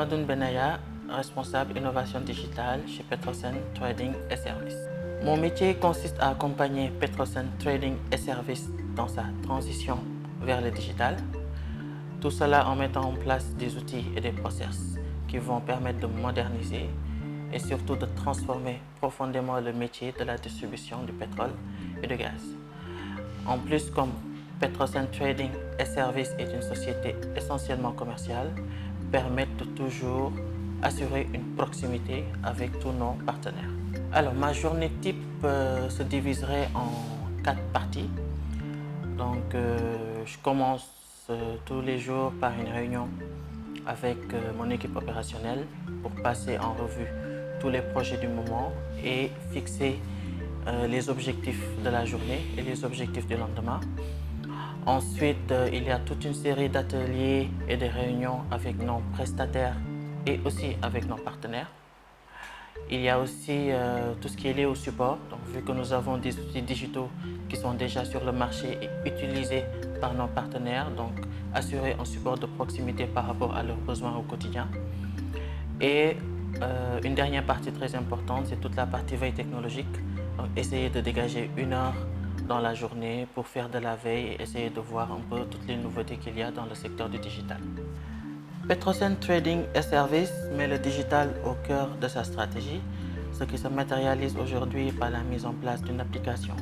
Mamadou Benaya, responsable innovation digitale chez Petrosen Trading et Services. Mon métier consiste à accompagner Petrosen Trading et Services dans sa transition vers le digital. Tout cela en mettant en place des outils et des process qui vont permettre de moderniser et surtout de transformer profondément le métier de la distribution du pétrole et du gaz. En plus, comme Petrosen Trading et Services est une société essentiellement commerciale, permettent de toujours assurer une proximité avec tous nos partenaires. Alors, ma journée type se diviserait en 4 parties. Donc, je commence tous les jours par une réunion avec mon équipe opérationnelle pour passer en revue tous les projets du moment et fixer les objectifs de la journée et les objectifs du lendemain. Ensuite, il y a toute une série d'ateliers et de réunions avec nos prestataires et aussi avec nos partenaires. Il y a aussi tout ce qui est lié au support. Donc, vu que nous avons des outils digitaux qui sont déjà sur le marché et utilisés par nos partenaires, donc assurer un support de proximité par rapport à leurs besoins au quotidien. Et une dernière partie très importante, c'est toute la partie veille technologique. Donc, essayer de dégager 1 heure dans la journée pour faire de la veille et essayer de voir un peu toutes les nouveautés qu'il y a dans le secteur du digital. Petrosen Trading et Services met le digital au cœur de sa stratégie, ce qui se matérialise aujourd'hui par la mise en place d'une application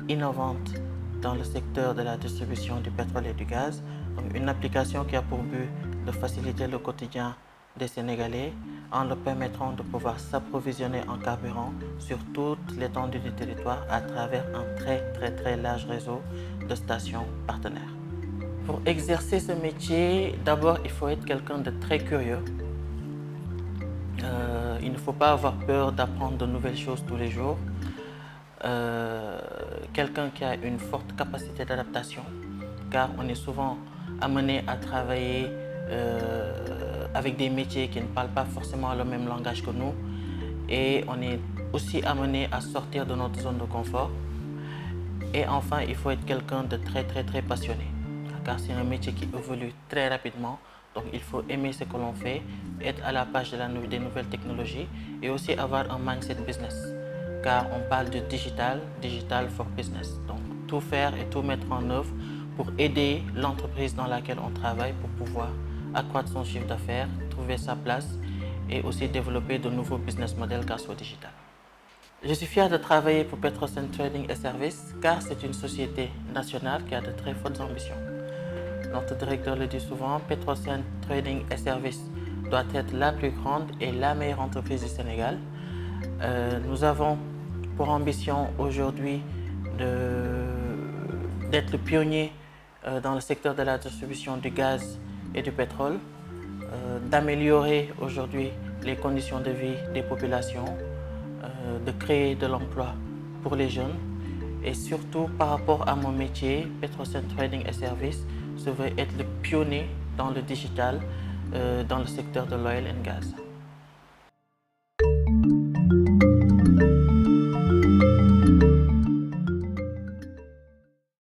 innovante dans le secteur de la distribution du pétrole et du gaz. Donc une application qui a pour but de faciliter le quotidien des Sénégalais en leur permettant de pouvoir s'approvisionner en carburant sur toute l'étendue du territoire à travers un très large réseau de stations partenaires. Pour exercer ce métier, d'abord il faut être quelqu'un de très curieux. Il ne faut pas avoir peur d'apprendre de nouvelles choses tous les jours. Quelqu'un qui a une forte capacité d'adaptation, car on est souvent amené à travailler avec des métiers qui ne parlent pas forcément le même langage que nous, et on est aussi amené à sortir de notre zone de confort. Et enfin, il faut être quelqu'un de très passionné, car c'est un métier qui évolue très rapidement. Donc il faut aimer ce que l'on fait, être à la page des nouvelles technologies et aussi avoir un mindset business, car on parle de digital for business. Donc tout faire et tout mettre en œuvre pour aider l'entreprise dans laquelle on travaille pour pouvoir accroître son chiffre d'affaires, trouver sa place et aussi développer de nouveaux business models grâce au digital. Je suis fier de travailler pour Petrosen Trading et Services car c'est une société nationale qui a de très fortes ambitions. Notre directeur le dit souvent, Petrosen Trading et Services doit être la plus grande et la meilleure entreprise du Sénégal. Nous avons pour ambition aujourd'hui d'être le pionnier dans le secteur de la distribution du gaz et du pétrole, d'améliorer aujourd'hui les conditions de vie des populations, de créer de l'emploi pour les jeunes et surtout par rapport à mon métier, Petrosen Trading et Services, je veux être le pionnier dans le digital dans le secteur de l'oil and gas.